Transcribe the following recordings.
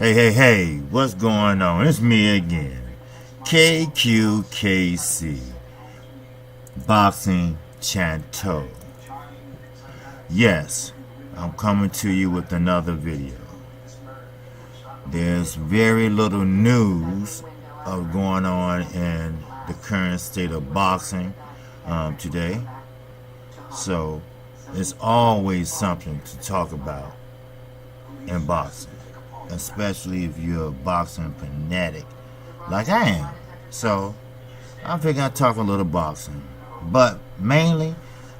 Hey, what's going on? It's me again. KQKC. Boxing Chanteau. Yes, I'm coming to you with another video. There's very little news of going on in the current state of boxing today. So, it's always something to talk about in boxing, especially if you're a boxing fanatic like I am. So I figure I'd talk a little boxing, but mainly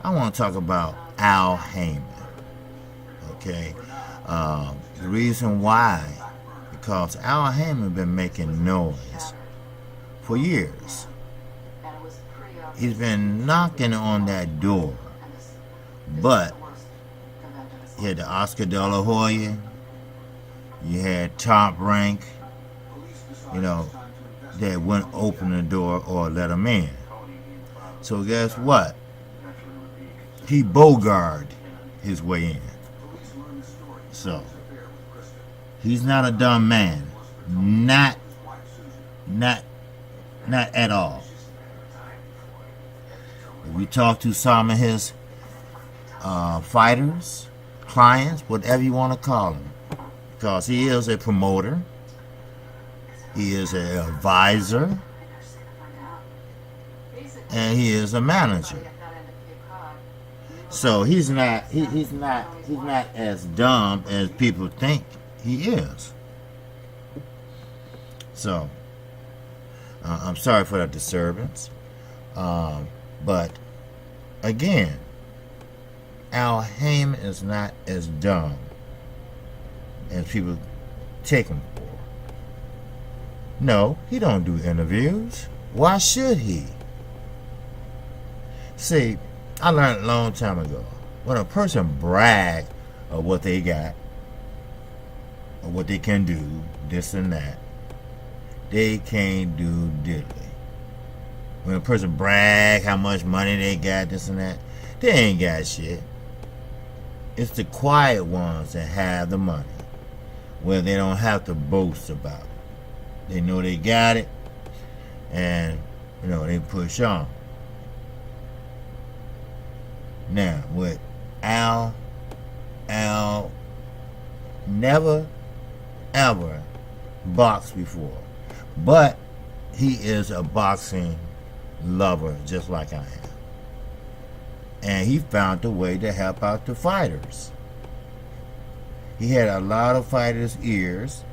I want to talk about Al Haymon. Okay, the reason why, because Al Haymon been making noise for years. He's been knocking on that door, but you had the Oscar De La Hoya, you had Top Rank, that wouldn't open the door or let him in. So guess what? He bogarted his way in. So he's not a dumb man. Not at all. If you talk to some of his fighters, clients, whatever you want to call him, because he is a promoter, he is an advisor, and he is a manager. So he's not as dumb as people think he is. So I'm sorry for that disturbance, but again, Al Haymon is not as dumb as people take him for. No, he don't do interviews. Why should he? See, I learned a long time ago, when a person brags of what they got, or what they can do, this and that, they can't do diddly. When a person brag how much money they got, this and that, they ain't got shit. It's the quiet ones that have the money, where they don't have to boast about it. They know they got it, and they push on. Now with Al never ever boxed before, but he is a boxing lover just like I am, and he found a way to help out the fighters. He had a lot of fighters' ears,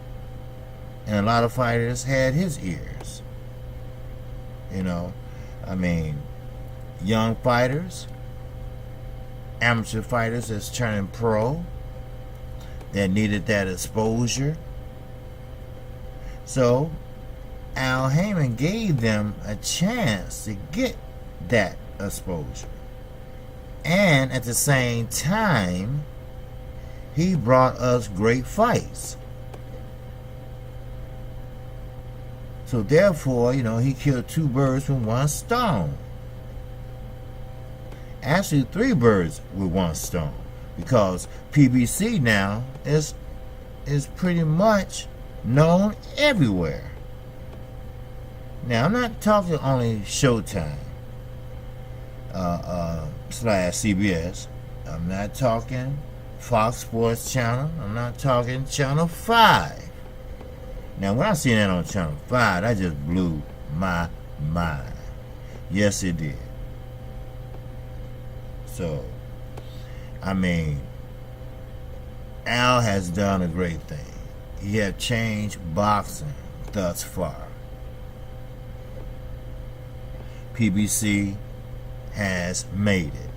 and a lot of fighters had his ears. Young fighters, amateur fighters that's turning pro, that needed that exposure. So Al Haymon gave them a chance to get that exposure. And at the same time, he brought us great fights. So therefore, he killed two birds with one stone. Actually, three birds with one stone, because PBC now is pretty much known everywhere. Now, I'm not talking only SHOWTIME slash CBS. I'm not talking Fox Sports Channel. I'm not talking Channel 5. Now, when I seen that on Channel 5, that just blew my mind. Yes, it did. So, Al has done a great thing. He has changed boxing thus far. PBC has made it.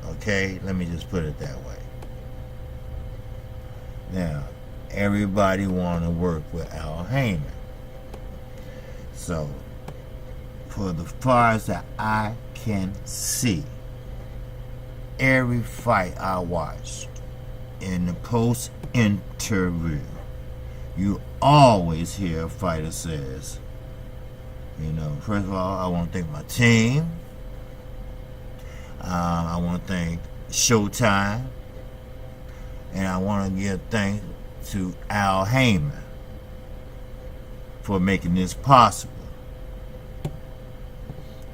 Okay? Let me just put it that way. Now, everybody want to work with Al Haymon. So, for the far as that I can see, every fight I watched, in the post interview, you always hear a fighter says, first of all, I want to thank my team. I want to thank SHOWTIME. And I want to give thanks to Al Haymon. for making this possible.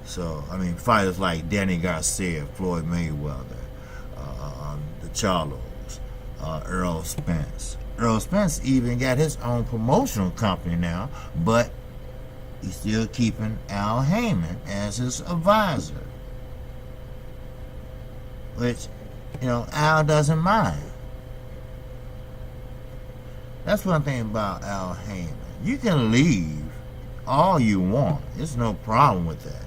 So, I mean, fighters like Danny Garcia, Floyd Mayweather, the Charlos, Earl Spence. Earl Spence even got his own promotional company now, but he's still keeping Al Haymon as his advisor. Which, you know, Al doesn't mind. That's one thing about Al Haymon. You can leave all you want. There's no problem with that.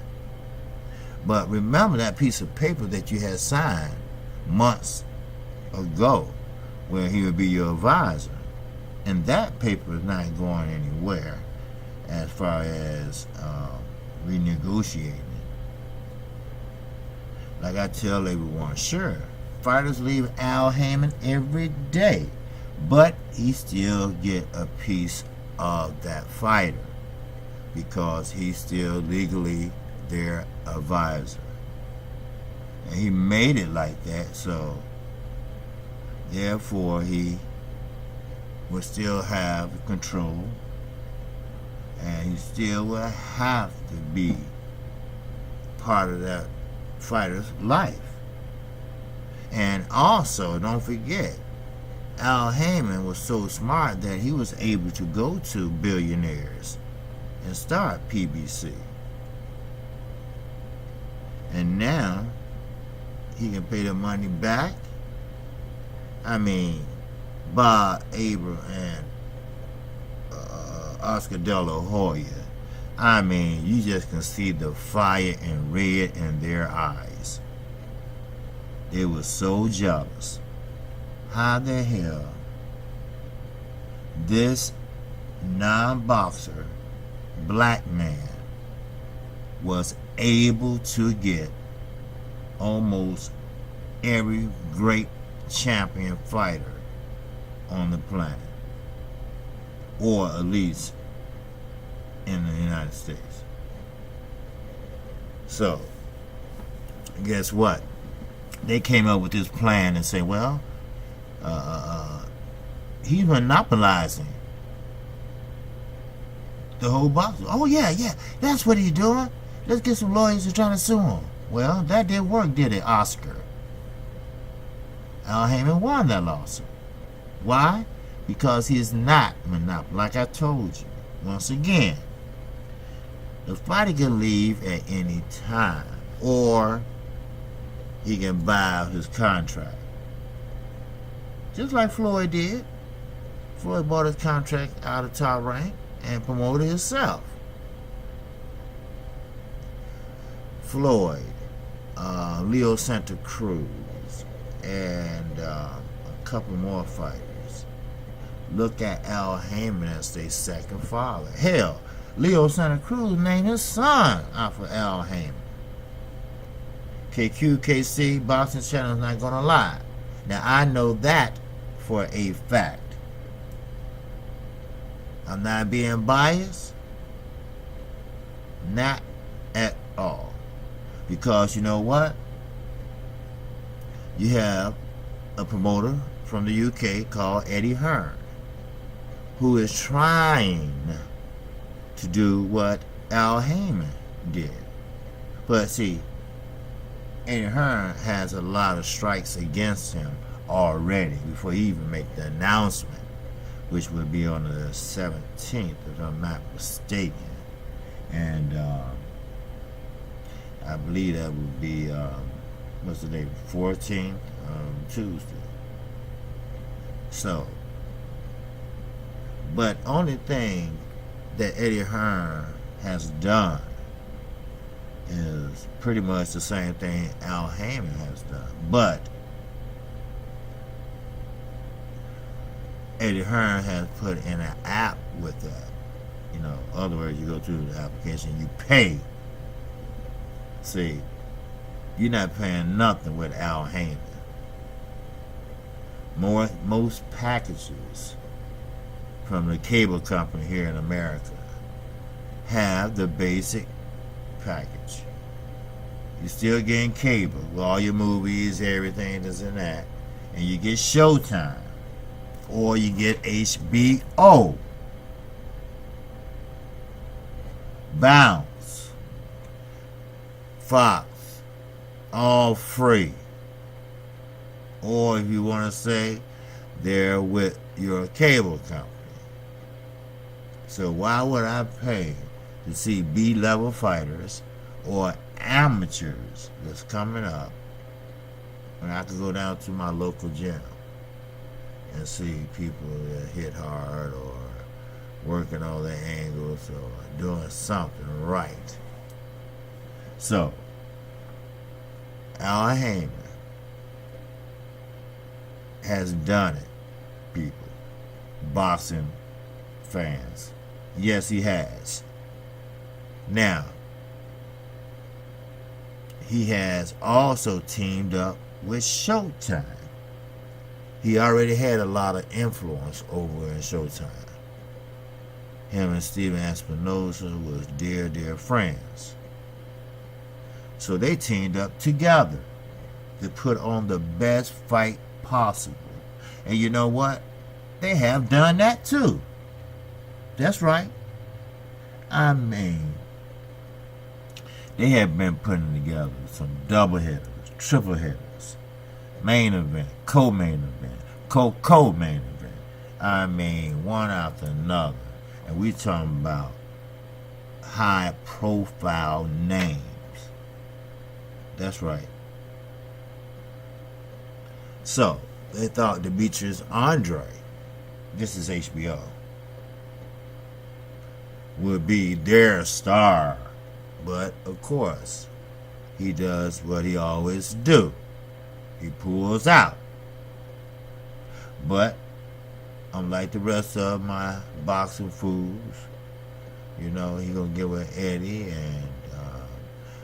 But remember that piece of paper that you had signed months ago where he would be your advisor. And that paper is not going anywhere as far as renegotiating it. Like I tell everyone, sure, fighters leave Al Haymon every day, but he still get a piece of that fighter because he's still legally their advisor. And he made it like that, so therefore he will still have control, and he still will have to be part of that fighter's life. And also, don't forget, Al Haymon was so smart that he was able to go to billionaires and start PBC. And now he can pay the money back. I mean, Bob Abrams and Oscar De La Hoya. I mean, you just can see the fire and red in their eyes. They were so jealous. How the hell this non-boxer black man was able to get almost every great champion fighter on the planet, or at least in the United States. So, guess what? They came up with this plan and say, well, he's monopolizing the whole box. Oh, yeah, that's what he's doing. Let's get some lawyers who are trying to sue him. Well, that didn't work, did it, Oscar? Al Haymon won that lawsuit. Why? Because he's not monopoly. Like I told you, once again, the fighter can leave at any time, or he can buy out his contract. Just like Floyd did. Floyd bought his contract out of Top Rank and promoted himself. Floyd, Leo Santa Cruz, and a couple more fighters look at Al Haymon as their second father. Hell, Leo Santa Cruz named his son after Al Haymon. KC Boxing Channel is not gonna lie. Now I know that for a fact. I'm not being biased. Not at all. Because you know what? You have a promoter from the UK called Eddie Hearn, who is trying to do what Al Haymon did. But see, Eddie Hearn has a lot of strikes against him already before he even make the announcement, which will be on the 17th, if I'm not mistaken. And I believe that would be, what's the date, 14th, Tuesday. So, but only thing that Eddie Hearn has done is pretty much the same thing Al Haymon has done. But Eddie Hearn has put in an app with that. You know, in other words, you go through the application, you pay. See, you're not paying nothing with Al Haymon. Most packages from the cable company here in America have the basic package. You're still getting cable with all your movies, everything that's in that, and you get Showtime, or you get HBO. Bounce, Fox, all free. Or if you want to say, they're with your cable company. So why would I pay to see B-level fighters or amateurs that's coming up when I could go down to my local gym and see people that hit hard or working all their angles or doing something right? So, Al Haymon has done it, people. Boxing fans. Yes, he has. Now, he has also teamed up with SHOWTIME. He already had a lot of influence over in SHOWTIME. Him and Steven Espinosa was dear, dear friends. So they teamed up together to put on the best fight possible. And you know what? They have done that too. That's right. I mean, they have been putting together some double headers, triple headers, main event, co-main event, co-main event. I mean, one after another. And we talking about high profile names. That's right. So, they thought Demetrius Andre, this is HBO, would be their star. But, of course, he does what he always do. He pulls out. But, unlike the rest of my boxing fools, you know, he gonna get with Eddie and,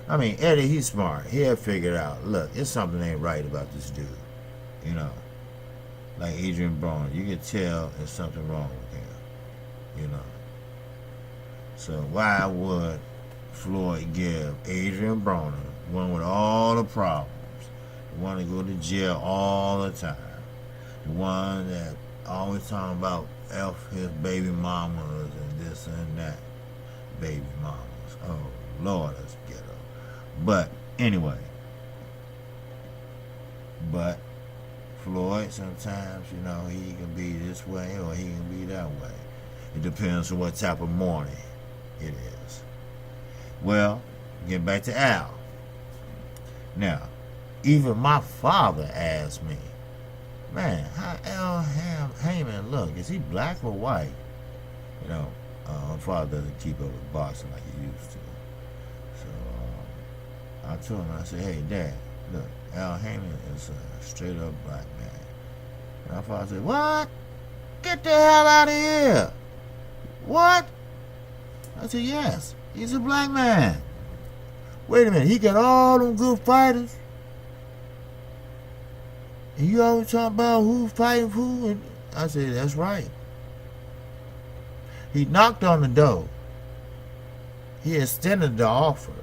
I mean, Eddie, he's smart. He'll figure it out. Look, it's something ain't right about this dude. You know, like Adrian Broner, you can tell there's something wrong with him. You know. So why would Floyd give Adrian Broner, one with all the problems, the one to go to jail all the time, the one that always talking about F his baby mamas and this and that, baby mamas. Oh Lord, that's ghetto. But anyway, but Floyd, sometimes, you know, he can be this way or he can be that way. It depends on what type of morning it is. Well, getting back to Al. Now, even my father asked me, man, how Al Haymon look? Is he black or white? You know, my father doesn't keep up with boxing like he used to. So I told him, I said, hey, Dad, look, Al Haymon is a straight up black man. And my father said, what? Get the hell out of here. What? I said, yes, he's a black man. Wait a minute, he got all them good fighters? And you always talking about who's fighting who? And I said, that's right. He knocked on the door. He extended the offer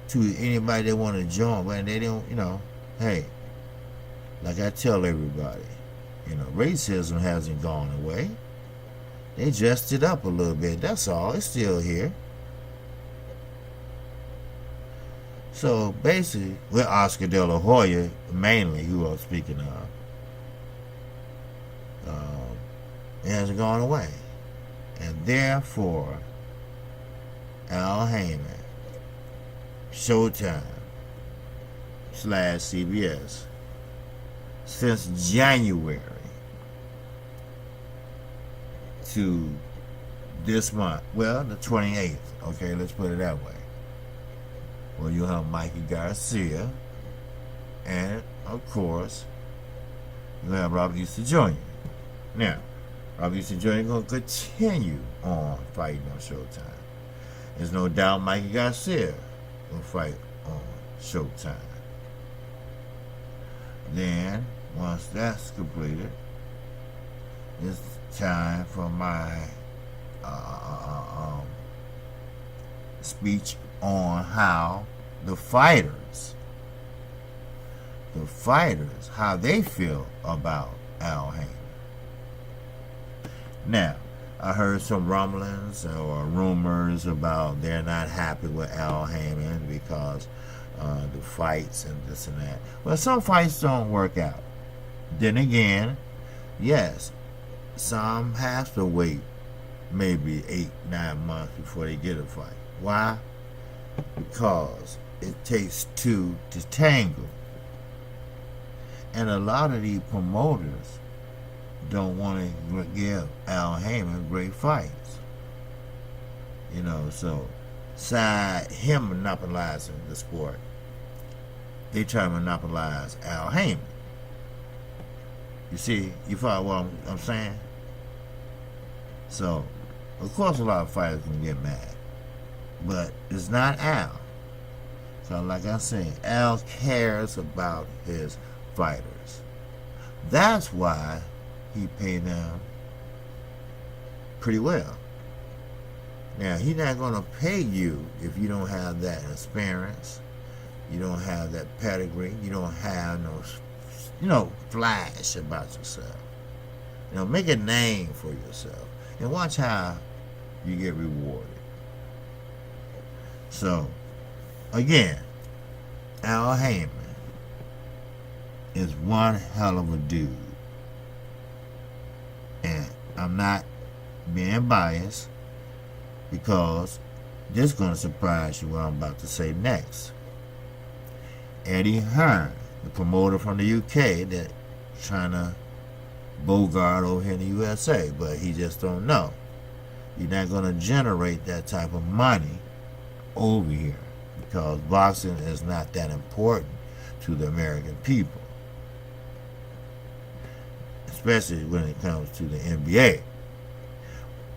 to anybody that want to join, but they don't, you know, hey, like I tell everybody, you know, racism hasn't gone away. They dressed it up a little bit, that's all. It's still here. So basically, with Oscar De La Hoya, mainly, who I'm speaking of, it hasn't gone away. And therefore, Al Haymon, SHOWTIME / CBS, since January to this month, well, the 28th, okay, let's put it that way. Well, you'll have Mikey Garcia, and of course, you'll have Robert Easter Jr. Now, Robert Easter Jr. is going to continue on fighting on SHOWTIME. There's no doubt Mikey Garcia will fight on SHOWTIME. Then, once that's completed, it's time for my speech on how the fighters, how they feel about Al Haymon. Now, I heard some rumblings or rumors about they're not happy with Al Haymon because the fights and this and that. Well, some fights don't work out. Then again, yes, some have to wait maybe 8-9 months before they get a fight. Why? Because it takes two to tangle. And a lot of these promoters don't want to give Al Haymon great fights. So side him monopolizing the sport, they try to monopolize Al Haymon. You see, you follow what I'm saying? So, of course a lot of fighters can get mad. But it's not Al. So like I say, Al cares about his fighters. That's why he paid them pretty well. Now, he's not going to pay you if you don't have that experience, you don't have that pedigree, you don't have no, flash about yourself. Make a name for yourself and watch how you get rewarded. So, again, Al Haymon is one hell of a dude. And I'm not being biased because this is going to surprise you what I'm about to say next. Eddie Hearn, the promoter from the UK that trying to bogart over here in the USA, but he just don't know. You're not going to generate that type of money over here because boxing is not that important to the American people, especially when it comes to the NBA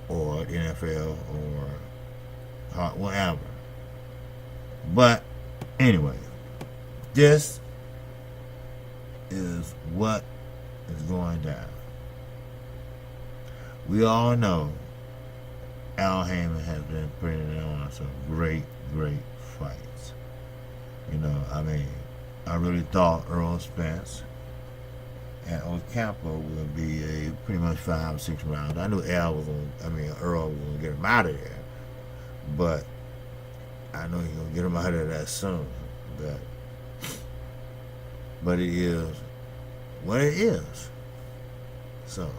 or the NFL or whatever. But anyway, this is what is going down. We all know Al Haymon has been putting on some great fights. I really thought Earl Spence and Ocampo would be a pretty much 5 or 6 rounds. I knew Earl was going to get him out of there, but I know he's going to get him out of there that soon. But it is what it is. So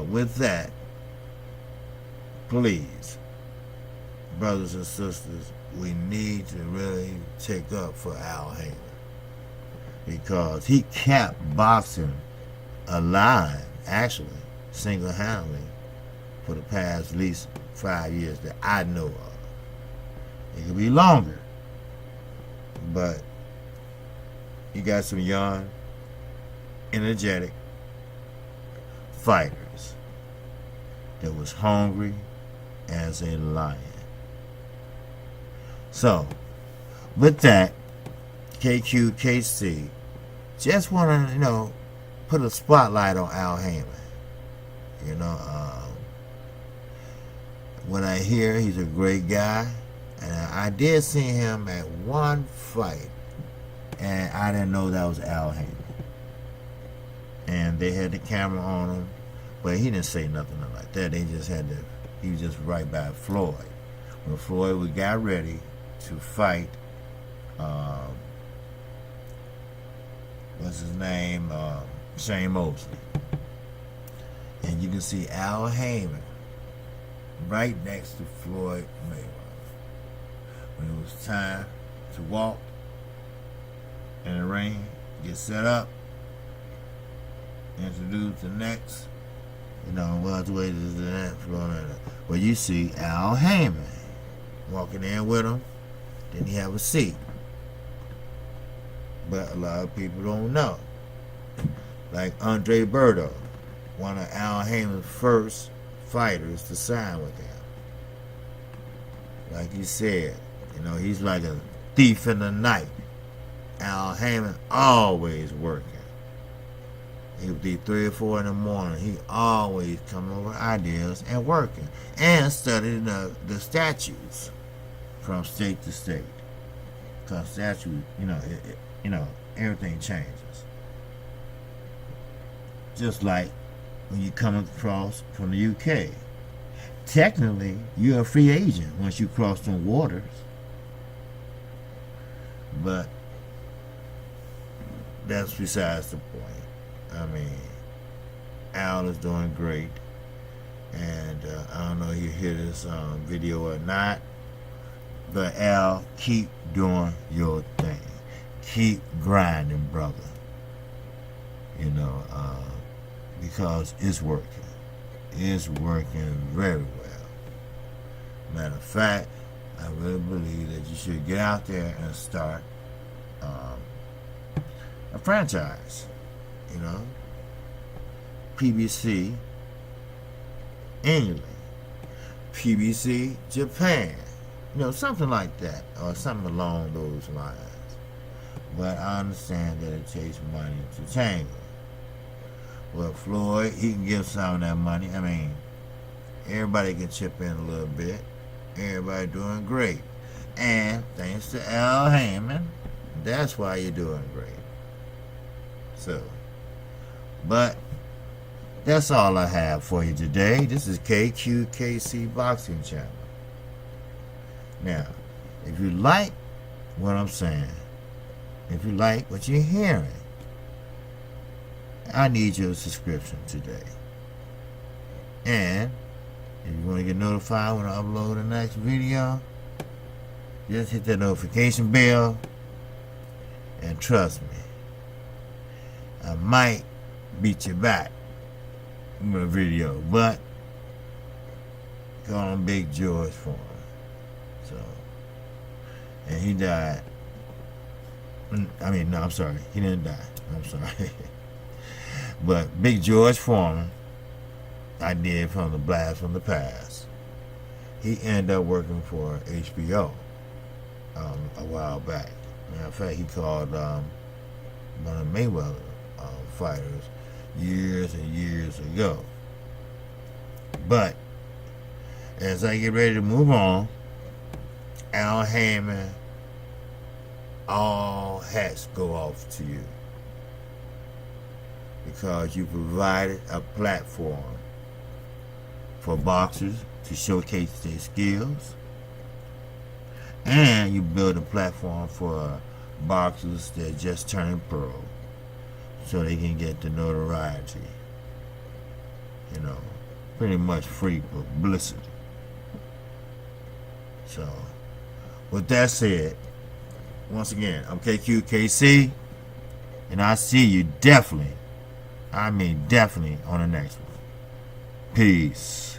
with that, please, brothers and sisters, we need to really take up for Al Haymon because he kept boxing alive, actually, single-handedly, for the past at least 5 years that I know of. It could be longer, but you got some young, energetic fighters that was hungry as a lion. So, with that, KQKC just want to, put a spotlight on Al Haymon. When I hear he's a great guy, and I did see him at one fight, and I didn't know that was Al Haymon. And they had the camera on him, but he didn't say nothing like that. He was just right by Floyd. When Floyd got ready to fight, what's his name? Shane Mosley. And you can see Al Haymon right next to Floyd Mayweather. When it was time to walk in the ring, get set up, introduce the next, welterweight is the next. Well, you see Al Haymon walking in with him, then he have a seat. But a lot of people don't know. Like Andre Berto, one of Al Haymon's first fighters to sign with him. Like you said, he's like a thief in the night. Al Haymon always working. It would be 3 or 4 in the morning. He always coming up with ideas and working and studying the statutes from state to state. Because statute, everything changes. Just like when you come across from the UK. Technically, you're a free agent once you cross them waters. But that's besides the point. I mean, Al is doing great. And I don't know if you hear this video or not. But Al, keep doing your thing. Keep grinding, brother. You know, because it's working. It's working very well. Matter of fact, I really believe that you should get out there and start a franchise. You know, PBC England, PBC Japan. You know, something like that, or something along those lines. But I understand that it takes money to tangle. Well, Floyd, he can give some of that money. I mean, everybody can chip in a little bit. Everybody doing great. And thanks to Al Haymon, that's why you're doing great. So, but that's all I have for you today. This is KQKC Boxing Channel. Now, if you like what I'm saying, if you like what you're hearing, I need your subscription today. And if you want to get notified when I upload the next video, just hit that notification bell. And trust me, I might beat you back with a video, but call him Big George for him. So, and he died. I mean, no, I'm sorry. He didn't die. I'm sorry. But Big George Foreman, I did from the Blast from the Past. He ended up working for HBO a while back. Matter of fact, he called one of Mayweather fighters years and years ago. But as I get ready to move on, Al Haymon, all hats go off to you, because you provided a platform for boxers to showcase their skills, and you build a platform for boxers that just turning pro so they can get the notoriety, you know, pretty much free publicity. So with that said, once again, I'm KQKC, and I see you definitely, I mean definitely, on the next one. Peace.